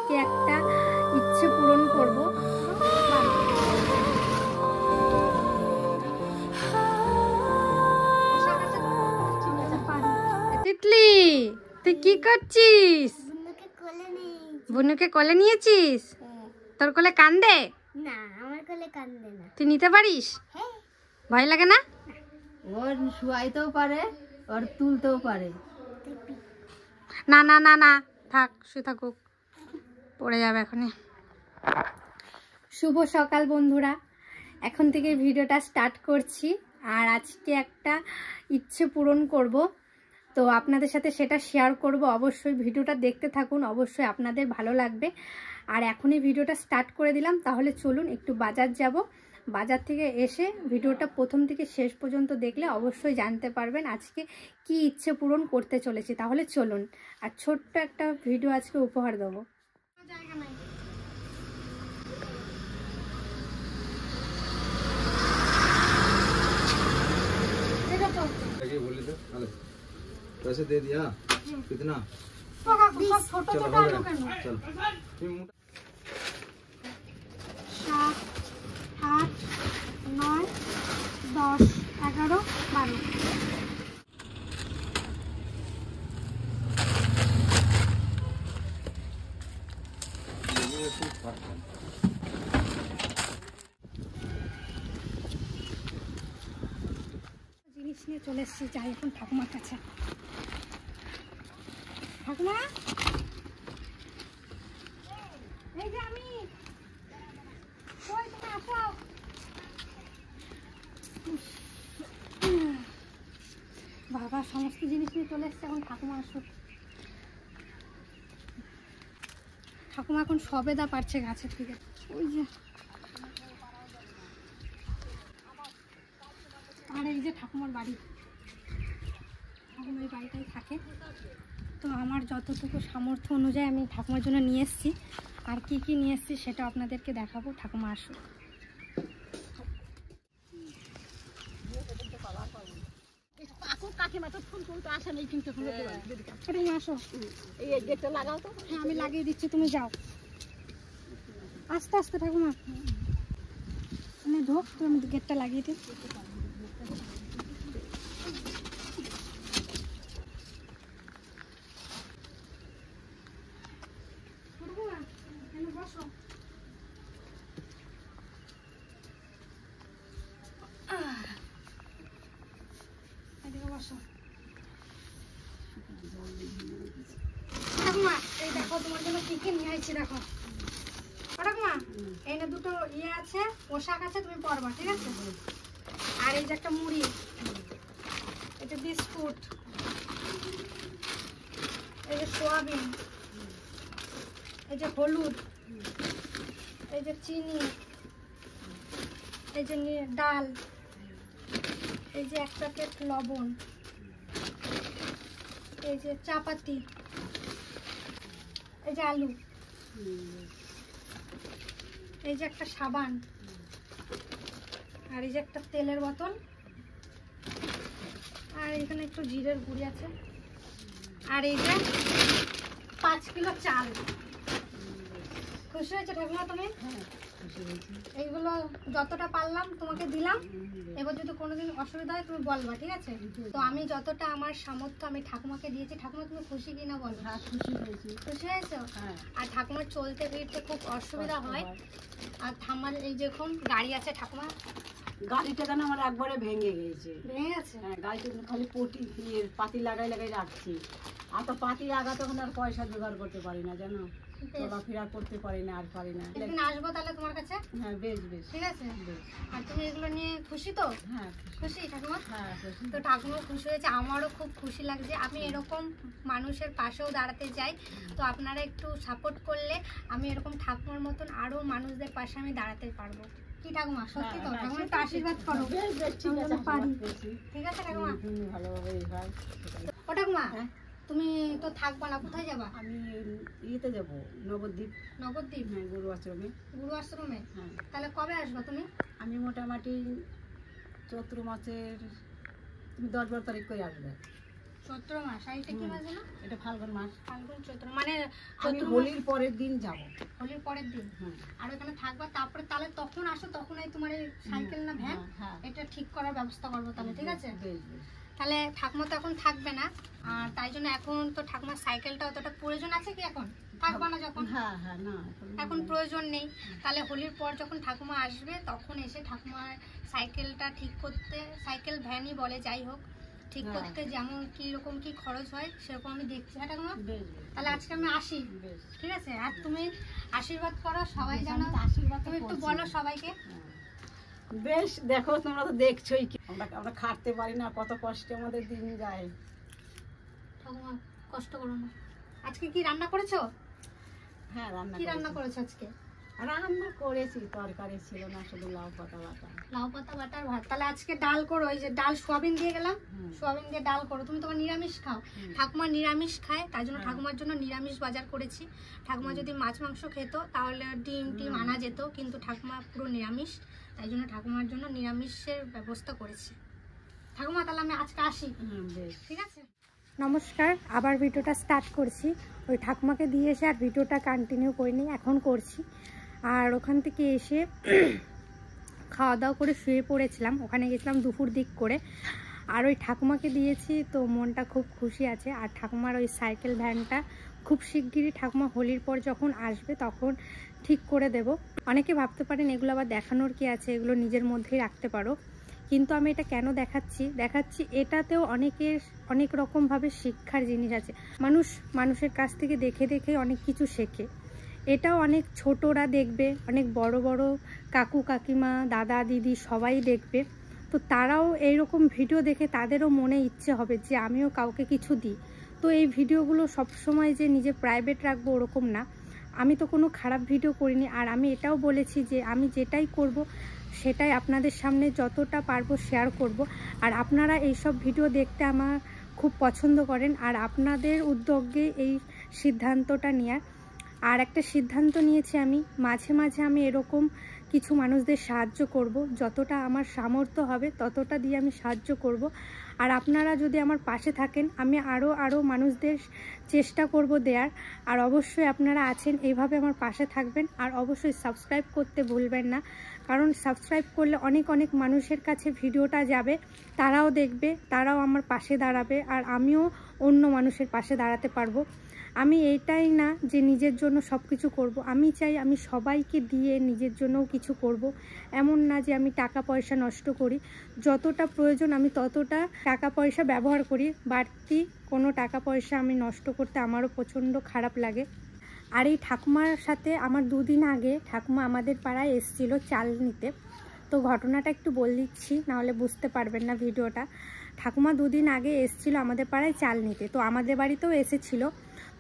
আজকে একটা ইচ্ছে পূরণ করব। তিতলি, তুই কি করছিস? বুনুকে কোলে নিয়েছিস? তোর কোলে কান্দে না? আমার কোলে কান্দে না। তুই নিতে পারিস? ভয় লাগে না? ওর শুয়াইতেও পারে, ওর তুলতেও পারে। না না না না, থাক, শুয়ে থাকুক, পড়ে যাবে এখনই। শুভ সকাল বন্ধুরা, এখন থেকে ভিডিওটা স্টার্ট করছি। আর আজকে একটা ইচ্ছে পূরণ করব, তো আপনাদের সাথে সেটা শেয়ার করব। অবশ্যই ভিডিওটা দেখতে থাকুন, অবশ্যই আপনাদের ভালো লাগবে। আর এখনই ভিডিওটা স্টার্ট করে দিলাম, তাহলে চলুন একটু বাজার যাব। বাজার থেকে এসে ভিডিওটা প্রথম থেকে শেষ পর্যন্ত দেখলে অবশ্যই জানতে পারবেন আজকে কি ইচ্ছে পূরণ করতে চলেছি। তাহলে চলুন, আর ছোট্ট একটা ভিডিও আজকে উপহার দেবো। पैसे दे दिया? कितना? चलो हो गया, चल। 7, 8, 9, 10, 11, 12। জিনিস নিয়ে চলে এসেছি, যাই এখন ঠাকুমার কাছে। ঠাকুমা, এই যে আমি, কই তুমি আসো। বাবা সমস্ত জিনিস নিয়ে চলে এসছে, এখন ঠাকুমা আসুক। ঠাকুমা এখন সবেদা পারছে গাছের থেকে। ওই যে, আর এই যে ঠাকুমার বাড়ি, ঠাকুমার এই বাড়িটাই থাকে। তো আমার যতটুকু সামর্থ্য অনুযায়ী আমি ঠাকুমার জন্য নিয়ে এসেছি। আর কি কি নিয়ে এসেছি সেটা আপনাদেরকে দেখাবো। ঠাকুমা আসুক। হ্যাঁ, আমি লাগিয়ে দিচ্ছি, তুমি যাও আস্তে আস্তে। ঠাকুমা তুমি ঢোক, তুমি গেটটা লাগিয়ে দিই। বসো। বসো ঠাকুমা, এই দেখো তোমার জন্য কি কি নিয়ে আসছি। দেখো ঠাকুমা, এই না দুটো ইয়ে আছে, পোশাক আছে, তুমি পরবা, ঠিক আছে? আর এই যে একটা মুড়ি, এই যে বিস্কুট, এই যে সোয়াবিন, এই যে হলুদ, এই যে চিনি, এই যে ডাল, এই যে এক প্যাকেট লবণ, এই যে চাপাতি, এই যে আলু, এই যে একটা সাবান, আর এই যে একটা তেলের বোতল, আর এখানে একটু জিরের গুঁড়ি আছে, আর এই যে 5 কিলো চাল। খুশি হয়েছে ঠাকুমা তুমি? এইগুলো যতটা পারলাম তোমাকে দিলাম। এবার যদি কোনোদিন অসুবিধা হয় তুমি বলবা, ঠিক আছে? তো আমি যতটা আমার সামর্থ্য আমি ঠাকুমাকে দিয়েছি। ঠাকুমা তুমি খুশি কিনা বলো? হ্যাঁ, খুশি হয়েছি। খুশি হয়েছো? হ্যাঁ। আর ঠাকুমার চলতে ফিরতে খুব অসুবিধা হয়। আর ঠাকুমার এই যখন গাড়ি আছে, ঠাকুমা গাড়িটা কেন আমার একবারে ভেঙে গেছে। ভেঙে গেছে? হ্যাঁ, গাড়িটা খালি পটি পাতি লাগাই লাগাই রাখছি। আর তো পাতি লাগা তখন আর পয়সা জোগাড় করতে পারি না, জানো, চলাফেরা করতে পারি না, আর পারি না। একদিন আসবো তাহলে তোমার কাছে। হ্যাঁ, বেশ বেশ, ঠিক আছে? আর তুমি এগুলো নিয়ে খুশি তো? হ্যাঁ খুশি ঠাকুমা? হ্যাঁ খুশি। তো ঠাকুমা খুশি হয়েছে, আমারও খুব খুশি লাগছে। আমি এরকম মানুষের পাশেও দাঁড়াতে চাই। তো আপনারা একটু সাপোর্ট করলে আমি এরকম ঠাকুমার মতন আরো মানুষদের পাশে আমি দাঁড়াতে পারবো। কি ঠাকুমা, সত্যি তো? ঠাকুমা একটু আশীর্বাদ করো। ঠিক আছে ঠাকুমা? ভালোভাবে হয়। ও ঠাকুমা, তুমি তো থাকবা না, কোথায় যাবা? আমি ইয়েতে যাবো, নবদ্বীপ। নবদ্বীপ? হ্যাঁ, গুরু আশ্রমে। গুরু আশ্রমে? হ্যাঁ। তাহলে কবে আসবা তুমি? আমি মোটামুটি চৈত্র মাসের, তুমি 10-12 তারিখ করে আসবে। চৈত্র মাস, আর এটা কি মাস জানো? এটা ফাল্গুন মাস। ফাল্গুন চৈত্র, মানে আমি হোলির পরের দিন যাব। হোলির পরের দিন? আর ওখানে থাকবা, তারপরে তাহলে তখন আসো, তখন এই তোমার এই সাইকেল না ভ্যান এটা ঠিক করার ব্যবস্থা করবো তাহলে, ঠিক আছে? তাহলে ঠাকুমা তো এখন থাকবে না, আর তাই জন্য এখন তো ঠাকুমার সাইকেলটা অতটা প্রয়োজন আছে কি এখন? থাকবা না যখন, এখন প্রয়োজন নেই। তাহলে হোলির পর যখন ঠাকুমা আসবে তখন এসে ঠাকুমার সাইকেলটা ঠিক করতে, সাইকেল ভ্যানই বলে যাই হোক, ঠিক করতে যেমন কি রকম কি খরচ হয় সেরকম আমি দেখছি। হ্যাঁ ঠাকুমা, তাহলে আজকে আমি আসি, ঠিক আছে? আর তুমি আশীর্বাদ করো, সবাই জানো আশীর্বাদ, তুমি একটু বলো সবাইকে। বেশ, দেখো তোমরা তো দেখছোই, আমরা খাটতে পারি না, কত কষ্টে আমাদের দিন যায়। ঠাকুমা কষ্ট করো না। আজকে কি রান্না করেছো? হ্যাঁ, কি রান্না করেছো আজকে? রান্না করেছি, তরকারি ছিল না, শুধু লাউ পাতা বাটা। লাউ পাতা বাটার ভাত। তাহলে আজকে ডাল করো, এই যে ডাল সোয়াবিন দিয়ে গেলাম, সোয়াবিন দিয়ে ডাল করো। তুমি তোমার নিরামিষ খাও, ঠাকুমা নিরামিষ খায়, তাই জন্য ঠাকুমার জন্য নিরামিষ বাজার করেছি। ঠাকুমা যদি মাছ মাংস খেত তাহলে ডিম টিম আনা যেত, কিন্তু ঠাকুমা পুরো নিরামিষ, তাই জন্য ঠাকুমার জন্য নিরামিষের ব্যবস্থা করেছি। ঠাকুমা তাহলে আমি আজকে আসি, ঠিক আছে? নমস্কার, আবার ভিডিওটা স্টার্ট করছি। ওই ঠাকুমাকে দিয়ে এসে আর ভিডিওটা কন্টিনিউ করিনি, এখন করছি। আর ওখান থেকে এসে খাওয়া দাওয়া করে শুয়ে পড়েছিলাম, ওখানে গেছিলাম দুপুর দিক করে। আর ওই ঠাকুমাকে দিয়েছি, তো মনটা খুব খুশি আছে। আর ঠাকুমার ওই সাইকেল ভ্যানটা খুব শিগগিরই ঠাকুমা হোলির পর যখন আসবে তখন ঠিক করে দেব। অনেকে ভাবতে পারেন এগুলো আবার দেখানোর কি আছে, এগুলো নিজের মধ্যেই রাখতে পারো, কিন্তু আমি এটা কেন দেখাচ্ছি এটাতেও অনেক রকমভাবে শিক্ষার জিনিস আছে। মানুষের কাছ থেকে দেখে দেখে অনেক কিছু শেখে। এটাও অনেক ছোটরা দেখবে, অনেক বড় বড় কাকু কাকিমা দাদা দিদি সবাই দেখবে, তো তারাও এইরকম ভিডিও দেখে তাদেরও মনে ইচ্ছে হবে যে আমিও কাউকে কিছু দিই। তো এই ভিডিওগুলো সবসময় যে নিজে প্রাইভেট রাখবো ওরকম না। আমি তো কোনো খারাপ ভিডিও করিনি, আর আমি এটাও বলেছি যে আমি যেটাই করব সেটাই আপনাদের সামনে যতটা পারবো শেয়ার করব। আর আপনারা এইসব ভিডিও দেখতে আমার খুব পছন্দ করেন, আর আপনাদের উদ্যোগে এই সিদ্ধান্তটা নেওয়ার। আর একটা সিদ্ধান্ত নিয়েছি, আমি মাঝে মাঝে আমি এরকম কিছু মানুষদের সাহায্য করব, যতটা আমার সামর্থ্য হবে ততটা দিয়ে আমি সাহায্য করব। আর আপনারা যদি আমার পাশে থাকেন, আমি আরও মানুষদের চেষ্টা করব দেওয়ার। আর অবশ্যই আপনারা আছেন, এইভাবে আমার পাশে থাকবেন। আর অবশ্যই সাবস্ক্রাইব করতে ভুলবেন না, কারণ সাবস্ক্রাইব করলে অনেক মানুষের কাছে ভিডিওটা যাবে, তারাও দেখবে, তারাও আমার পাশে দাঁড়াবে, আর আমিও অন্য মানুষের পাশে দাঁড়াতে পারবো। আমি এইটাই না যে নিজের জন্য সব কিছু করবো, আমি চাই আমি সবাইকে দিয়ে নিজের জন্যও কিছু করব। এমন না যে আমি টাকা পয়সা নষ্ট করি, যতটা প্রয়োজন আমি ততটা টাকা পয়সা ব্যবহার করি, বাড়তি কোনো টাকা পয়সা আমি নষ্ট করতে আমারও প্রচণ্ড খারাপ লাগে। আর এই ঠাকুমার সাথে আমার 2 দিন আগে ঠাকুমা আমাদের পাড়ায় এসেছিলো চাল নিতে। তো ঘটনাটা একটু বলে দিচ্ছি, নাহলে বুঝতে পারবেন না ভিডিওটা। ঠাকুমা 2 দিন আগে এসেছিলো আমাদের পাড়ায় চাল নিতে, তো আমাদের বাড়িতেও এসেছিলো।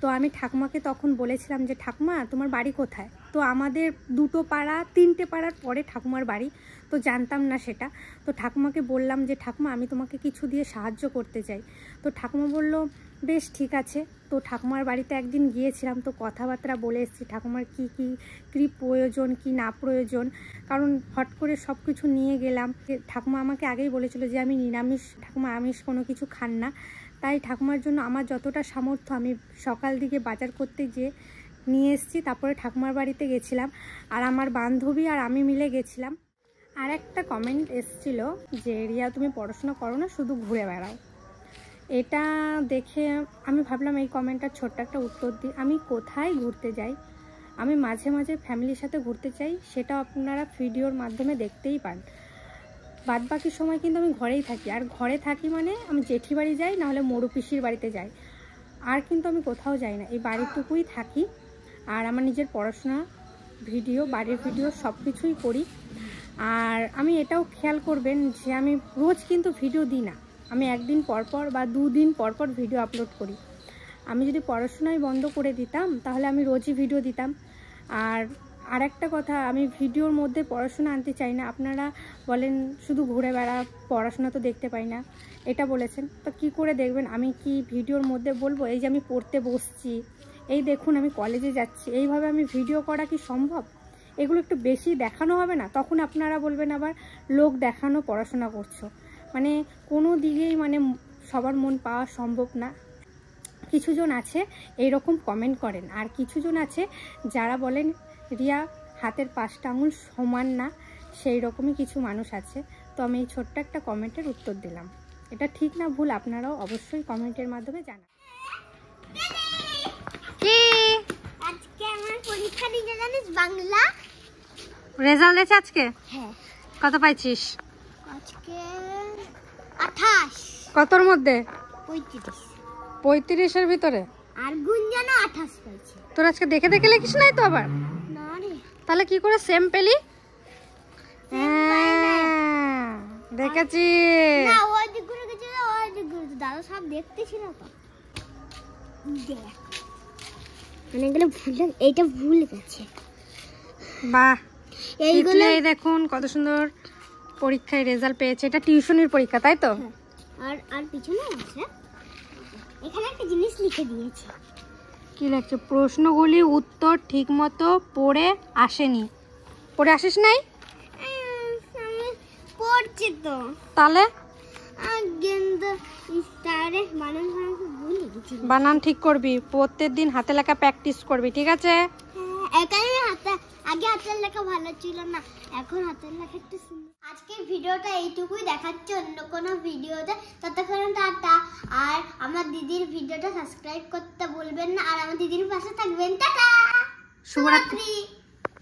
তো আমি ঠাকুমাকে তখন বলেছিলাম যে ঠাকুমা তোমার বাড়ি কোথায়? তো আমাদের 2 পাড়া 3টে পাড়ার পরে ঠাকুমার বাড়ি, তো জানতাম না সেটা। তো ঠাকুমাকে বললাম যে ঠাকুমা আমি তোমাকে কিছু দিয়ে সাহায্য করতে চাই। তো ঠাকুমা বলল বেশ ঠিক আছে। তো ঠাকুমার বাড়িতে একদিন গিয়েছিলাম, তো কথাবার্তা বলে এসেছি ঠাকুমার কী প্রয়োজন কি না প্রয়োজন, কারণ হট করে সব কিছু নিয়ে গেলাম। ঠাকুমা আমাকে আগেই বলেছিল যে আমি নিরামিষ, ঠাকুমা আমিষ কোনো কিছু খান না, তাই ঠাকুমার জন্য আমার যতটা সামর্থ্য আমি সকাল দিকে বাজার করতে গিয়ে নিয়ে এসেছি। তারপরে ঠাকুমার বাড়িতে গেছিলাম, আর আমার বান্ধবী আর আমি মিলে গেছিলাম। আর একটা কমেন্ট এসেছিলো যে রিয়া তুমি পড়াশোনা করো না, শুধু ঘুরে বেড়াও। এটা দেখে আমি ভাবলাম এই কমেন্টটার ছোট্ট একটা উত্তর দিই। আমি কোথায় ঘুরতে যাই, আমি মাঝে মাঝে ফ্যামিলির সাথে ঘুরতে চাই, সেটা আপনারা ভিডিওর মাধ্যমে দেখতেই পান। বাদ বাকি সময় কিন্তু আমি ঘরেই থাকি, আর ঘরে থাকি মানে আমি জেঠি বাড়ি যাই, নাহলে মরু পিসির বাড়িতে যাই, আর কিন্তু আমি কোথাও যাই না, এই বাড়িটুকুই থাকি। আর আমার নিজের পড়াশোনা, ভিডিও, বাড়ির ভিডিও সব কিছুই করি। আর আমি এটাও খেয়াল করবেন যে আমি রোজ কিন্তু ভিডিও দিই না, আমি একদিন পরপর বা 2 দিন পরপর ভিডিও আপলোড করি। আমি যদি পড়াশোনায় বন্ধ করে দিতাম তাহলে আমি রোজই ভিডিও দিতাম। আর একটা কথা, আমি ভিডিওর মধ্যে পড়াশোনা আনতে চাই না। আপনারা বলেন শুধু ঘুরে বেড়া, পড়াশোনা তো দেখতে পাই না, এটা বলেছেন, তো কি করে দেখবেন? আমি কি ভিডিওর মধ্যে বলবো এই যে আমি পড়তে বসছি, এই দেখুন আমি কলেজে যাচ্ছি, এইভাবে আমি ভিডিও করা কি সম্ভব? এগুলো একটু বেশি দেখানো হবে না? তখন আপনারা বলবেন আবার লোক দেখানো পড়াশোনা করছো, মানে কোনো দিকেই মানে সবার মন পাওয়া সম্ভব না। কিছুজন আছে এইরকম কমেন্ট করেন, আর কিছুজন আছে যারা বলেন রিয়া হাতের 5টা আঙুল সমান না, সেই রকমই কিছু মানুষ আছে। তো আমি এই ছোট্ট একটা কমেন্টের উত্তর দিলাম। এটা ঠিক না ভুল আপনারাও অবশ্যই কমেন্টের মাধ্যমে জানান। কি আজকে আমার পরীক্ষা দিতে জানিস বাংলা? রেজাল্ট এসেছে আজকে? হ্যাঁ। কত পাইছিস? আজকে 28। কতর মধ্যে? 35। 35-এর ভিতরে? আর গুঞ্জনও 28 পাইছে। তোর আজকে দেখে দেখে লিখিস নাই তো আবার? না রে। তাহলে কি করে সেম পেলি? দেখেছি। না ওই দিকগুলো কিছু না, ওই দিকগুলো দাদা সব দেখতেছিল তো। দেখ মানে এগুলো ভুল, এইটা ভুল গেছে। বাহ, এইগুলো এই দেখুন কত সুন্দর পরীক্ষায় রেজাল্ট পেয়েছে। এটা টিউশনির পরীক্ষা তাই তো? আর আর পিছনে আছে এখানে একটা জিনিস লিখে দিয়েছে। কি লাগছে? প্রশ্নগুলি উত্তর ঠিকমতো পড়ে আসেনি। পড়ে আসিস নাই? আমি পড়ছি তো। তাহলে গেন্দা স্টারে বানান ভুলে গেছি। বানান ঠিক করবি, প্রত্যেক দিন হাতে লেখা প্র্যাকটিস করবি, ঠিক আছে? এখানে আগে হাতের লেখা ভালো ছিল না, এখন হাতের লেখা একটু সুন্দর। আজকের ভিডিওটা এইটুকুই, দেখাচ্ছে অন্য কোনো ভিডিওতে। ততক্ষণ টাটা। আর আমার দিদির ভিডিওটা সাবস্ক্রাইব করতে ভুলবেন না, আর আমার দিদির পাশে থাকবেন। টাটা, শুভরাত্রি। শুভরাত্রি।